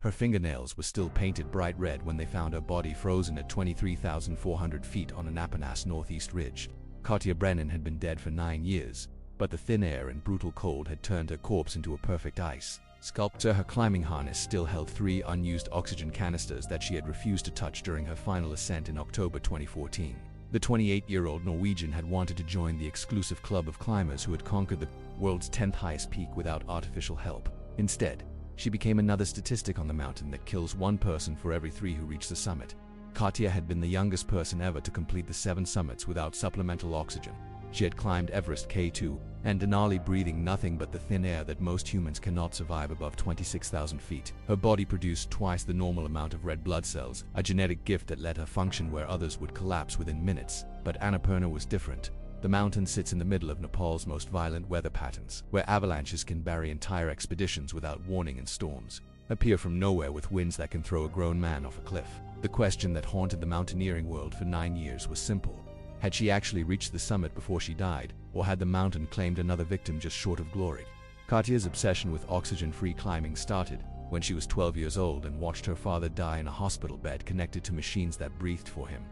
Her fingernails were still painted bright red when they found her body frozen at 23,400 feet on Annapurna's northeast ridge. Brennan had been dead for 9 years, but the thin air and brutal cold had turned her corpse into a perfect ice sculpture. Her climbing harness still held 3 unused oxygen canisters that she had refused to touch during her final ascent in October 2014. The 28-year-old Norwegian had wanted to join the exclusive club of climbers who had conquered the world's 10th highest peak without artificial help. Instead, she became another statistic on the mountain that kills 1 person for every 3 who reach the summit. Katja had been the youngest person ever to complete the 7 summits without supplemental oxygen. She had climbed Everest K2 and Denali breathing nothing but the thin air that most humans cannot survive above 26,000 feet. Her body produced twice the normal amount of red blood cells, a genetic gift that let her function where others would collapse within minutes. But Annapurna was different. The mountain sits in the middle of Nepal's most violent weather patterns, where avalanches can bury entire expeditions without warning and storms appear from nowhere with winds that can throw a grown man off a cliff. The question that haunted the mountaineering world for 9 years was simple. Had she actually reached the summit before she died, or had the mountain claimed another victim just short of glory? Katja's obsession with oxygen-free climbing started when she was 12 years old and watched her father die in a hospital bed connected to machines that breathed for him.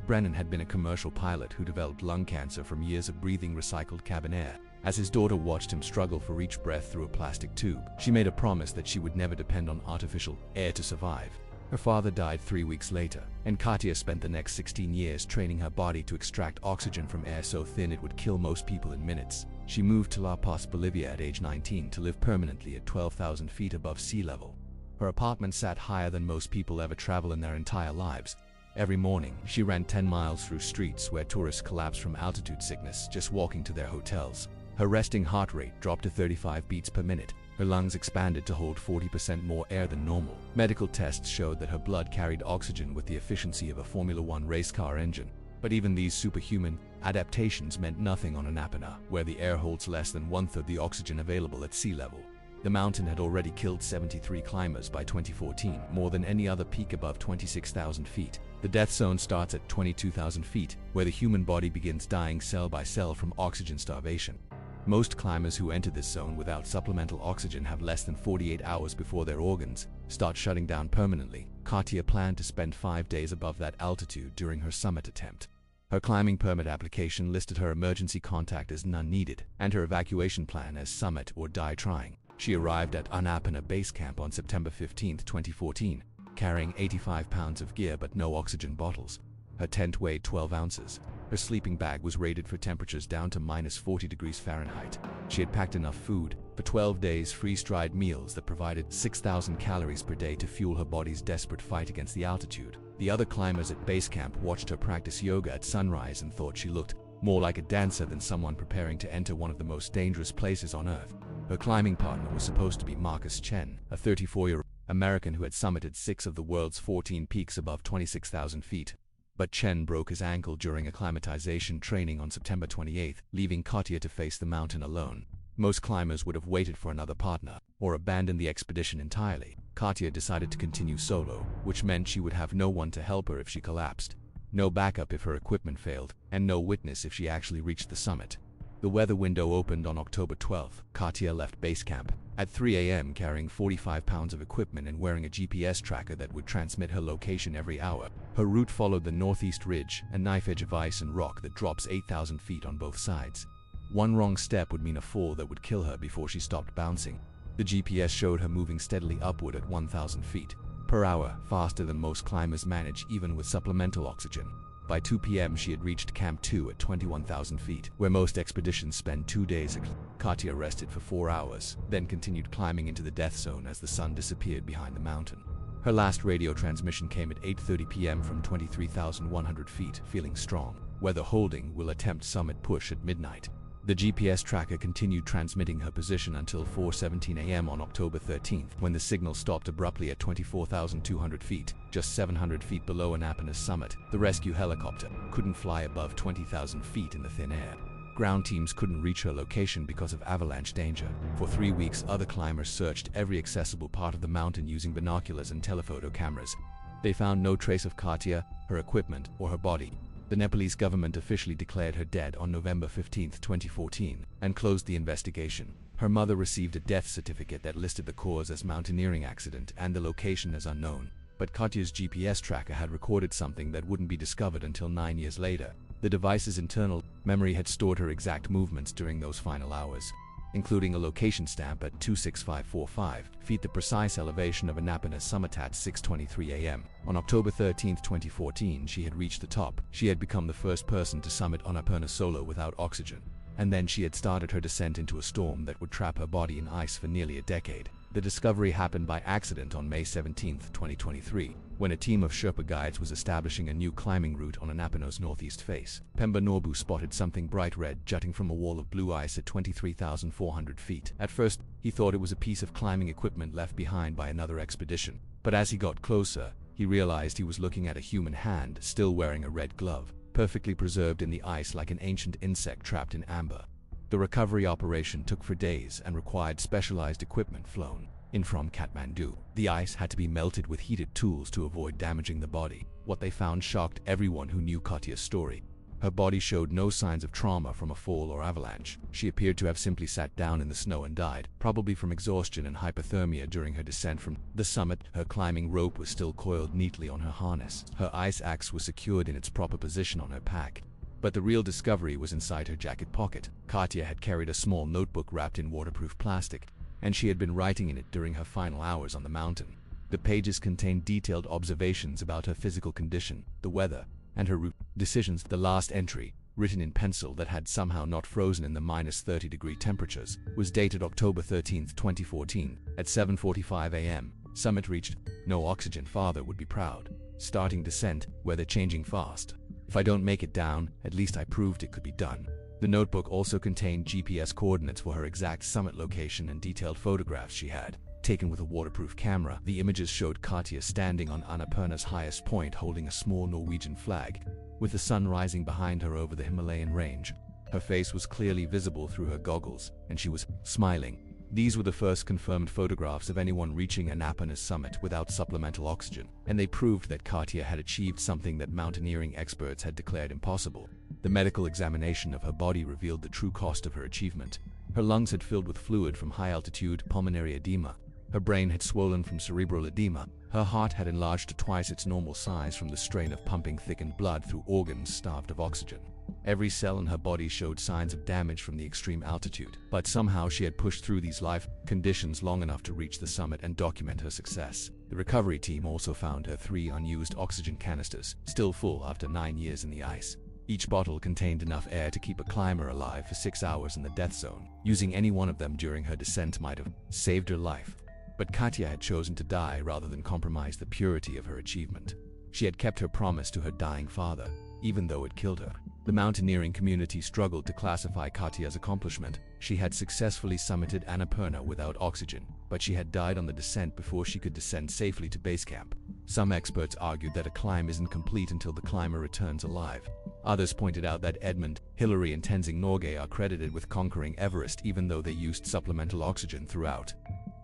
Brennan had been a commercial pilot who developed lung cancer from years of breathing recycled cabin air. As his daughter watched him struggle for each breath through a plastic tube, she made a promise that she would never depend on artificial air to survive. Her father died 3 weeks later, and Katja spent the next 16 years training her body to extract oxygen from air so thin it would kill most people in minutes. She moved to La Paz, Bolivia at age 19 to live permanently at 12,000 feet above sea level. Her apartment sat higher than most people ever travel in their entire lives. Every morning, she ran 10 miles through streets where tourists collapse from altitude sickness just walking to their hotels. Her resting heart rate dropped to 35 beats per minute. Her lungs expanded to hold 40% more air than normal. Medical tests showed that her blood carried oxygen with the efficiency of a Formula 1 race car engine. But even these superhuman adaptations meant nothing on Annapurna, where the air holds less than 1/3 the oxygen available at sea level. The mountain had already killed 73 climbers by 2014, more than any other peak above 26,000 feet. The death zone starts at 22,000 feet, where the human body begins dying cell by cell from oxygen starvation. Most climbers who enter this zone without supplemental oxygen have less than 48 hours before their organs start shutting down permanently. Katja planned to spend 5 days above that altitude during her summit attempt. Her climbing permit application listed her emergency contact as none needed, and her evacuation plan as summit or die trying. She arrived at Annapurna Base Camp on September 15, 2014, carrying 85 pounds of gear but no oxygen bottles. Her tent weighed 12 ounces. Her sleeping bag was rated for temperatures down to -40 degrees Fahrenheit. She had packed enough food for 12 days freeze-dried meals that provided 6,000 calories per day to fuel her body's desperate fight against the altitude. The other climbers at base camp watched her practice yoga at sunrise and thought she looked more like a dancer than someone preparing to enter one of the most dangerous places on Earth. Her climbing partner was supposed to be Marcus Chen, a 34-year-old American who had summited 6 of the world's 14 peaks above 26,000 feet. But Chen broke his ankle during acclimatization training on September 28, leaving Katja to face the mountain alone. Most climbers would have waited for another partner, or abandoned the expedition entirely. Katja decided to continue solo, which meant she would have no one to help her if she collapsed, no backup if her equipment failed, and no witness if she actually reached the summit. The weather window opened on October 12. Katja left base camp at 3 a.m. carrying 45 pounds of equipment and wearing a GPS tracker that would transmit her location every hour. Her route followed the northeast ridge, a knife edge of ice and rock that drops 8,000 feet on both sides. One wrong step would mean a fall that would kill her before she stopped bouncing. The GPS showed her moving steadily upward at 1,000 feet per hour, faster than most climbers manage even with supplemental oxygen. By 2 p.m. she had reached Camp 2 at 21,000 feet, where most expeditions spend 2 days. Katja rested for 4 hours, then continued climbing into the death zone as the sun disappeared behind the mountain. Her last radio transmission came at 8:30 p.m. from 23,100 feet, feeling strong. Weather holding, will attempt summit push at midnight. The GPS tracker continued transmitting her position until 4:17 a.m. on October 13th, when the signal stopped abruptly at 24,200 feet, just 700 feet below Annapurna's summit. The rescue helicopter couldn't fly above 20,000 feet in the thin air. Ground teams couldn't reach her location because of avalanche danger. For 3 weeks, other climbers searched every accessible part of the mountain using binoculars and telephoto cameras. They found no trace of Katja, her equipment, or her body. The Nepalese government officially declared her dead on November 15, 2014, and closed the investigation. Her mother received a death certificate that listed the cause as mountaineering accident and the location as unknown. But Katya's GPS tracker had recorded something that wouldn't be discovered until 9 years later. The device's internal memory had stored her exact movements during those final hours, including a location stamp at 26545 feet, the precise elevation of Annapurna summit at 6:23 a.m. On October 13, 2014, she had reached the top. She had become the first person to summit Annapurna solo without oxygen. And then she had started her descent into a storm that would trap her body in ice for nearly a decade. The discovery happened by accident on May 17, 2023, when a team of Sherpa guides was establishing a new climbing route on Annapurna's northeast face. Pemba Norbu spotted something bright red jutting from a wall of blue ice at 23,400 feet. At first, he thought it was a piece of climbing equipment left behind by another expedition. But as he got closer, he realized he was looking at a human hand still wearing a red glove, perfectly preserved in the ice like an ancient insect trapped in amber. The recovery operation took for days and required specialized equipment flown in from Kathmandu. The ice had to be melted with heated tools to avoid damaging the body. What they found shocked everyone who knew Katya's story. Her body showed no signs of trauma from a fall or avalanche. She appeared to have simply sat down in the snow and died, probably from exhaustion and hypothermia during her descent from the summit. Her climbing rope was still coiled neatly on her harness. Her ice axe was secured in its proper position on her pack. But the real discovery was inside her jacket pocket. Katya had carried a small notebook wrapped in waterproof plastic, and she had been writing in it during her final hours on the mountain. The pages contained detailed observations about her physical condition, the weather, and her route decisions. The last entry, written in pencil that had somehow not frozen in the -30-degree temperatures, was dated October 13, 2014, at 7:45 a.m. Summit reached. No oxygen. Father would be proud. Starting descent, weather changing fast. If I don't make it down, at least I proved it could be done. The notebook also contained GPS coordinates for her exact summit location and detailed photographs she had taken with a waterproof camera. The images showed Katya standing on Annapurna's highest point holding a small Norwegian flag, with the sun rising behind her over the Himalayan range. Her face was clearly visible through her goggles, and she was smiling. These were the first confirmed photographs of anyone reaching Annapurna's summit without supplemental oxygen, and they proved that Katya had achieved something that mountaineering experts had declared impossible. The medical examination of her body revealed the true cost of her achievement. Her lungs had filled with fluid from high-altitude pulmonary edema. Her brain had swollen from cerebral edema. Her heart had enlarged to twice its normal size from the strain of pumping thickened blood through organs starved of oxygen. Every cell in her body showed signs of damage from the extreme altitude, but somehow she had pushed through these life conditions long enough to reach the summit and document her success. The recovery team also found her 3 unused oxygen canisters, still full after 9 years in the ice. Each bottle contained enough air to keep a climber alive for 6 hours in the death zone. Using any one of them during her descent might have saved her life. But Katya had chosen to die rather than compromise the purity of her achievement. She had kept her promise to her dying father, even though it killed her. The mountaineering community struggled to classify Katya's accomplishment. She had successfully summited Annapurna without oxygen, but she had died on the descent before she could descend safely to base camp. Some experts argued that a climb isn't complete until the climber returns alive. Others pointed out that Edmund, Hillary, and Tenzing Norgay are credited with conquering Everest even though they used supplemental oxygen throughout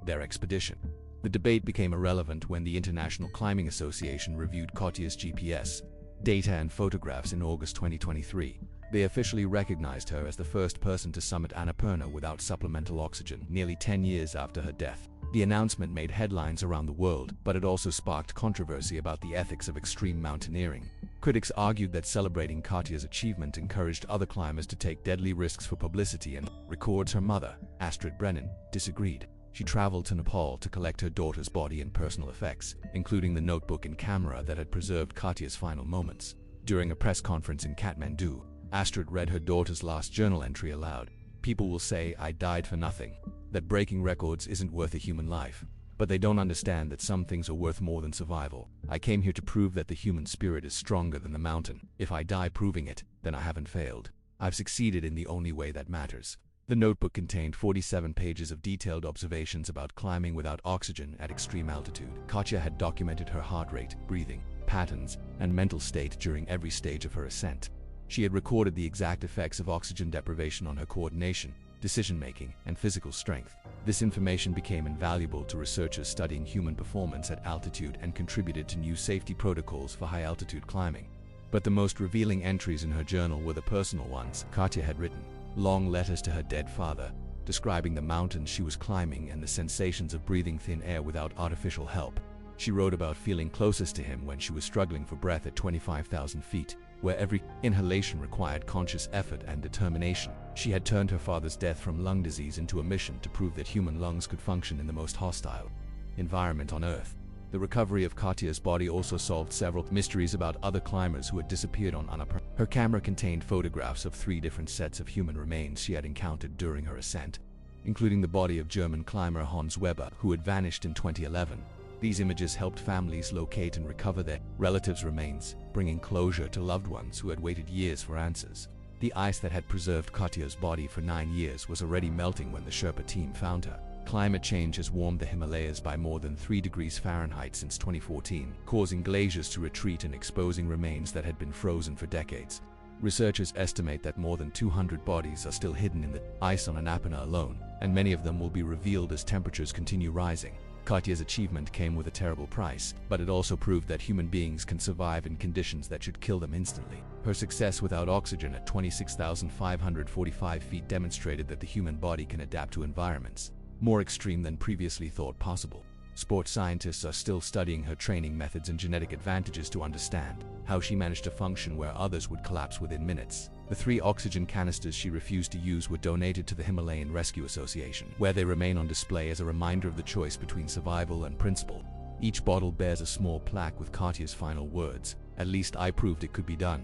their expedition. The debate became irrelevant when the International Climbing Association reviewed Katya's GPS data and photographs in August 2023. They officially recognized her as the first person to summit Annapurna without supplemental oxygen, nearly 10 years after her death. The announcement made headlines around the world, but it also sparked controversy about the ethics of extreme mountaineering. Critics argued that celebrating Katya's achievement encouraged other climbers to take deadly risks for publicity, and records her mother, Astrid Brennan, disagreed. She traveled to Nepal to collect her daughter's body and personal effects, including the notebook and camera that had preserved Katya's final moments. During a press conference in Kathmandu, Astrid read her daughter's last journal entry aloud. "People will say I died for nothing, that breaking records isn't worth a human life. But they don't understand that some things are worth more than survival. I came here to prove that the human spirit is stronger than the mountain. If I die proving it, then I haven't failed. I've succeeded in the only way that matters." The notebook contained 47 pages of detailed observations about climbing without oxygen at extreme altitude. Katya had documented her heart rate, breathing patterns, and mental state during every stage of her ascent. She had recorded the exact effects of oxygen deprivation on her coordination, decision-making, and physical strength. This information became invaluable to researchers studying human performance at altitude and contributed to new safety protocols for high-altitude climbing. But the most revealing entries in her journal were the personal ones. Katya had written long letters to her dead father, describing the mountains she was climbing and the sensations of breathing thin air without artificial help. She wrote about feeling closest to him when she was struggling for breath at 25,000 feet, where every inhalation required conscious effort and determination. She had turned her father's death from lung disease into a mission to prove that human lungs could function in the most hostile environment on Earth. The recovery of Katya's body also solved several mysteries about other climbers who had disappeared on Annapurna. Her camera contained photographs of 3 different sets of human remains she had encountered during her ascent, including the body of German climber Hans Weber, who had vanished in 2011. These images helped families locate and recover their relatives' remains, bringing closure to loved ones who had waited years for answers. The ice that had preserved Katya's body for 9 years was already melting when the Sherpa team found her. Climate change has warmed the Himalayas by more than 3 degrees Fahrenheit since 2014, causing glaciers to retreat and exposing remains that had been frozen for decades. Researchers estimate that more than 200 bodies are still hidden in the ice on Annapurna alone, and many of them will be revealed as temperatures continue rising. Katya's achievement came with a terrible price, but it also proved that human beings can survive in conditions that should kill them instantly. Her success without oxygen at 26,545 feet demonstrated that the human body can adapt to environments more extreme than previously thought possible. Sports scientists are still studying her training methods and genetic advantages to understand how she managed to function where others would collapse within minutes. The 3 oxygen canisters she refused to use were donated to the Himalayan Rescue Association, where they remain on display as a reminder of the choice between survival and principle. Each bottle bears a small plaque with Katya's final words, "At least I proved it could be done."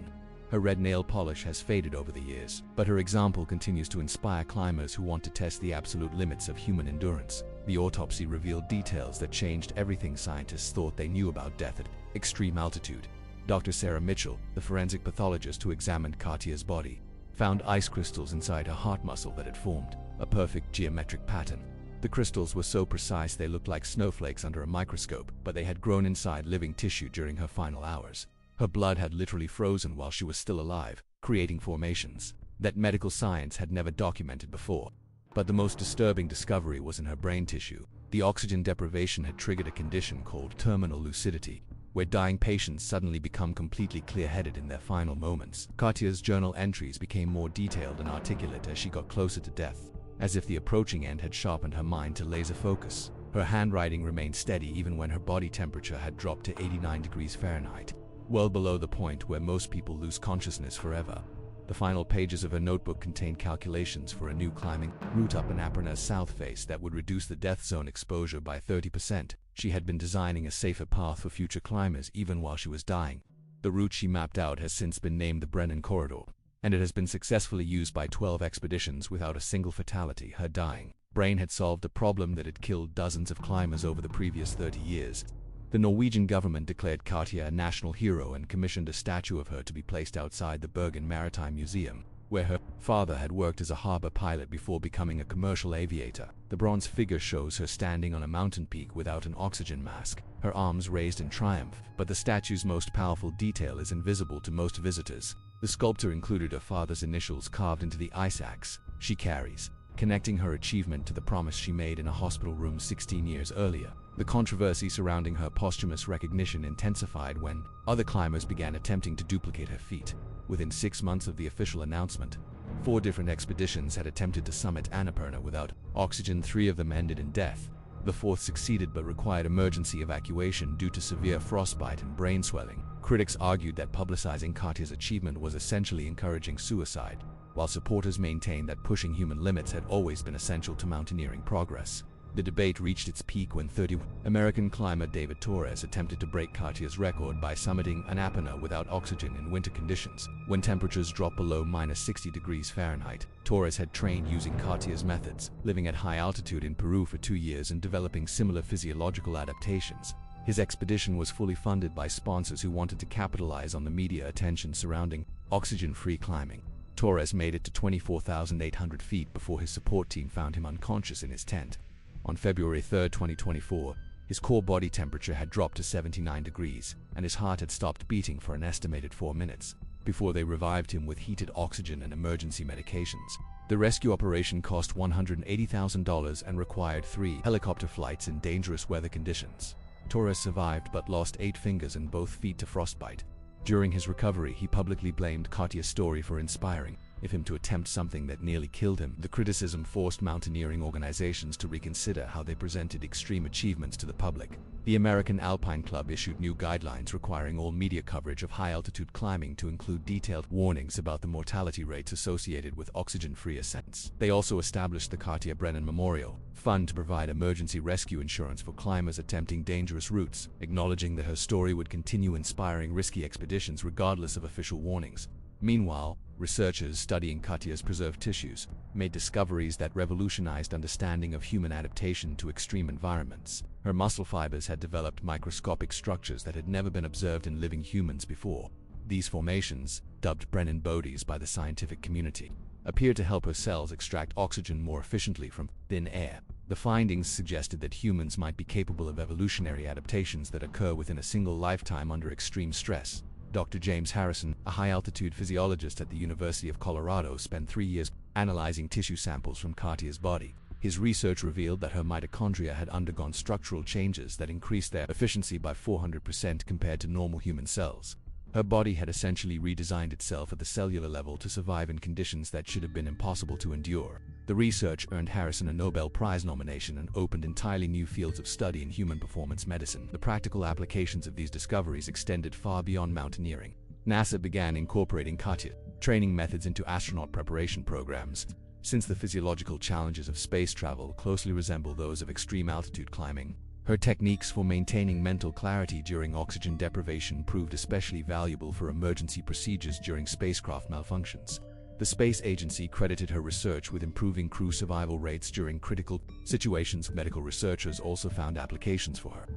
Her red nail polish has faded over the years, but her example continues to inspire climbers who want to test the absolute limits of human endurance. The autopsy revealed details that changed everything scientists thought they knew about death at extreme altitude. Dr. Sarah Mitchell, the forensic pathologist who examined Katya's body, found ice crystals inside her heart muscle that had formed a perfect geometric pattern. The crystals were so precise they looked like snowflakes under a microscope, but they had grown inside living tissue during her final hours. Her blood had literally frozen while she was still alive, creating formations that medical science had never documented before. But the most disturbing discovery was in her brain tissue. The oxygen deprivation had triggered a condition called terminal lucidity, where dying patients suddenly become completely clear-headed in their final moments. Katya's journal entries became more detailed and articulate as she got closer to death, as if the approaching end had sharpened her mind to laser focus. Her handwriting remained steady even when her body temperature had dropped to 89 degrees Fahrenheit, well below the point where most people lose consciousness forever. The final pages of her notebook contained calculations for a new climbing route up Annapurna's south face that would reduce the death zone exposure by 30%. She had been designing a safer path for future climbers even while she was dying. The route she mapped out has since been named the Brennan corridor, and it has been successfully used by 12 expeditions without a single fatality. Her dying brain had solved a problem that had killed dozens of climbers over the previous 30 years. The Norwegian government declared Katya a national hero and commissioned a statue of her to be placed outside the Bergen Maritime Museum, where her father had worked as a harbor pilot before becoming a commercial aviator. The bronze figure shows her standing on a mountain peak without an oxygen mask, her arms raised in triumph, but the statue's most powerful detail is invisible to most visitors. The sculptor included her father's initials carved into the ice axe she carries, connecting her achievement to the promise she made in a hospital room 16 years earlier. The controversy surrounding her posthumous recognition intensified when other climbers began attempting to duplicate her feat. Within 6 months of the official announcement, 4 different expeditions had attempted to summit Annapurna without oxygen. 3 of them ended in death. The 4th succeeded but required emergency evacuation due to severe frostbite and brain swelling. Critics argued that publicizing Katya's achievement was essentially encouraging suicide, while supporters maintained that pushing human limits had always been essential to mountaineering progress. The debate reached its peak when 31 American climber David Torres attempted to break Katya's record by summiting Annapurna without oxygen in winter conditions. When temperatures dropped below -60 degrees Fahrenheit, Torres had trained using Katya's methods, living at high altitude in Peru for 2 years and developing similar physiological adaptations. His expedition was fully funded by sponsors who wanted to capitalize on the media attention surrounding oxygen-free climbing. Torres made it to 24,800 feet before his support team found him unconscious in his tent. On February 3, 2024, his core body temperature had dropped to 79 degrees, and his heart had stopped beating for an estimated 4 minutes, before they revived him with heated oxygen and emergency medications. The rescue operation cost $180,000 and required 3 helicopter flights in dangerous weather conditions. Torres survived but lost 8 fingers and both feet to frostbite. During his recovery, he publicly blamed Katya's story for inspiring if him to attempt something that nearly killed him. The criticism forced mountaineering organizations to reconsider how they presented extreme achievements to the public. The American Alpine Club issued new guidelines requiring all media coverage of high-altitude climbing to include detailed warnings about the mortality rates associated with oxygen-free ascents. They also established the Brennan Memorial Fund to provide emergency rescue insurance for climbers attempting dangerous routes, acknowledging that her story would continue inspiring risky expeditions regardless of official warnings. Meanwhile, researchers studying Katya's preserved tissues made discoveries that revolutionized understanding of human adaptation to extreme environments. Her muscle fibers had developed microscopic structures that had never been observed in living humans before. These formations, dubbed Brennan bodies by the scientific community, appeared to help her cells extract oxygen more efficiently from thin air. The findings suggested that humans might be capable of evolutionary adaptations that occur within a single lifetime under extreme stress. Dr. James Harrison, a high-altitude physiologist at the University of Colorado, spent 3 years analyzing tissue samples from Katya's body. His research revealed that her mitochondria had undergone structural changes that increased their efficiency by 400% compared to normal human cells. Her body had essentially redesigned itself at the cellular level to survive in conditions that should have been impossible to endure. The research earned Harrison a Nobel Prize nomination and opened entirely new fields of study in human performance medicine. The practical applications of these discoveries extended far beyond mountaineering. NASA began incorporating Katya training methods into astronaut preparation programs, since the physiological challenges of space travel closely resemble those of extreme altitude climbing. Her techniques for maintaining mental clarity during oxygen deprivation proved especially valuable for emergency procedures during spacecraft malfunctions. The space agency credited her research with improving crew survival rates during critical situations. Medical researchers also found applications for her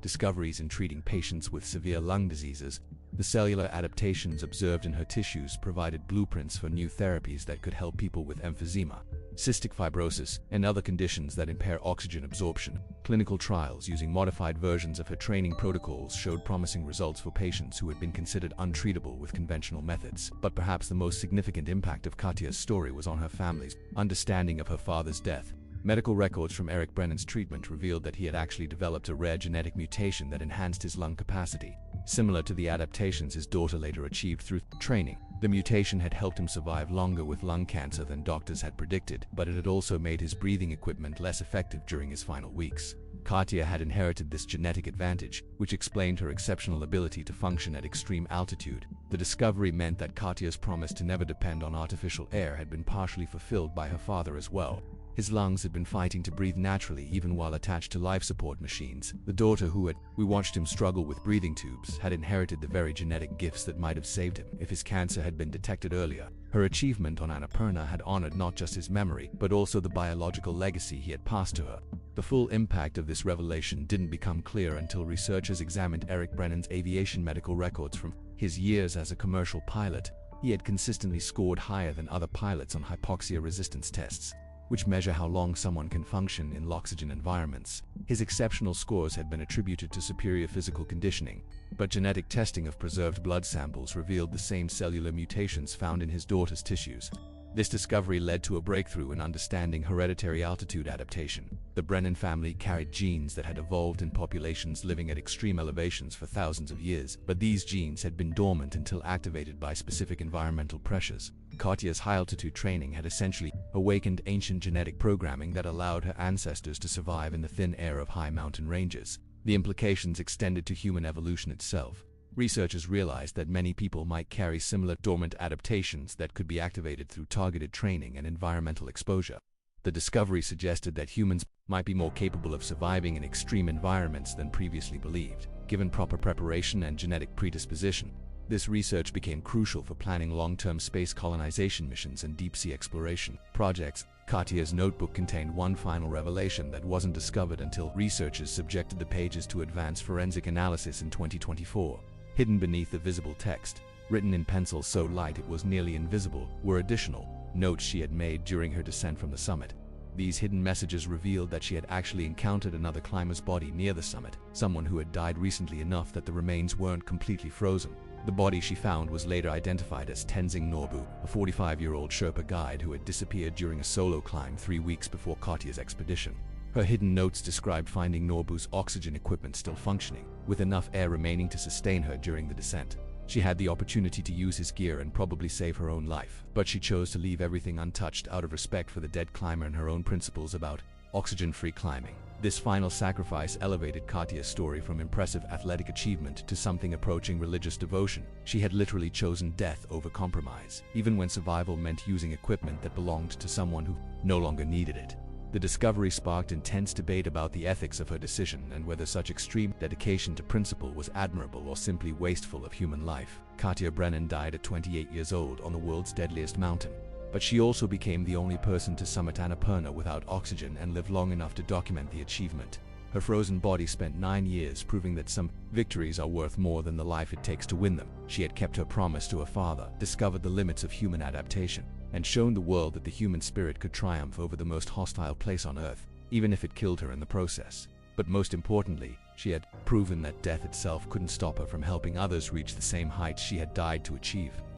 discoveries in treating patients with severe lung diseases. The cellular adaptations observed in her tissues provided blueprints for new therapies that could help people with emphysema, cystic fibrosis, and other conditions that impair oxygen absorption. Clinical trials using modified versions of her training protocols showed promising results for patients who had been considered untreatable with conventional methods. But perhaps the most significant impact of Katya's story was on her family's understanding of her father's death. Medical records from Eric Brennan's treatment revealed that he had actually developed a rare genetic mutation that enhanced his lung capacity. Similar to the adaptations his daughter later achieved through training, the mutation had helped him survive longer with lung cancer than doctors had predicted, but it had also made his breathing equipment less effective during his final weeks. Katya had inherited this genetic advantage, which explained her exceptional ability to function at extreme altitude. The discovery meant that Katya's promise to never depend on artificial air had been partially fulfilled by her father as well. His lungs had been fighting to breathe naturally even while attached to life support machines. The daughter we watched him struggle with breathing tubes had inherited the very genetic gifts that might have saved him if his cancer had been detected earlier. Her achievement on Annapurna had honored not just his memory, but also the biological legacy he had passed to her. The full impact of this revelation didn't become clear until researchers examined Eric Brennan's aviation medical records from his years as a commercial pilot. He had consistently scored higher than other pilots on hypoxia resistance tests, which measure how long someone can function in low-oxygen environments. His exceptional scores had been attributed to superior physical conditioning, but genetic testing of preserved blood samples revealed the same cellular mutations found in his daughter's tissues. This discovery led to a breakthrough in understanding hereditary altitude adaptation. The Brennan family carried genes that had evolved in populations living at extreme elevations for thousands of years, but these genes had been dormant until activated by specific environmental pressures. Katya's high-altitude training had essentially awakened ancient genetic programming that allowed her ancestors to survive in the thin air of high mountain ranges. The implications extended to human evolution itself. Researchers realized that many people might carry similar dormant adaptations that could be activated through targeted training and environmental exposure. The discovery suggested that humans might be more capable of surviving in extreme environments than previously believed, given proper preparation and genetic predisposition. This research became crucial for planning long-term space colonization missions and deep-sea exploration projects. Katya's notebook contained one final revelation that wasn't discovered until researchers subjected the pages to advanced forensic analysis in 2024. Hidden beneath the visible text, written in pencil so light it was nearly invisible, were additional notes she had made during her descent from the summit. These hidden messages revealed that she had actually encountered another climber's body near the summit, someone who had died recently enough that the remains weren't completely frozen. The body she found was later identified as Tenzing Norbu, a 45-year-old Sherpa guide who had disappeared during a solo climb 3 weeks before Katya's expedition. Her hidden notes described finding Norbu's oxygen equipment still functioning, with enough air remaining to sustain her during the descent. She had the opportunity to use his gear and probably save her own life, but she chose to leave everything untouched out of respect for the dead climber and her own principles about oxygen-free climbing. This final sacrifice elevated Katya's story from impressive athletic achievement to something approaching religious devotion. She had literally chosen death over compromise, even when survival meant using equipment that belonged to someone who no longer needed it. The discovery sparked intense debate about the ethics of her decision and whether such extreme dedication to principle was admirable or simply wasteful of human life. Katya Brennan died at 28 years old on the world's deadliest mountain. But she also became the only person to summit Annapurna without oxygen and live long enough to document the achievement. Her frozen body spent 9 years proving that some victories are worth more than the life it takes to win them. She had kept her promise to her father, discovered the limits of human adaptation, and shown the world that the human spirit could triumph over the most hostile place on earth, even if it killed her in the process. But most importantly, she had proven that death itself couldn't stop her from helping others reach the same heights she had died to achieve.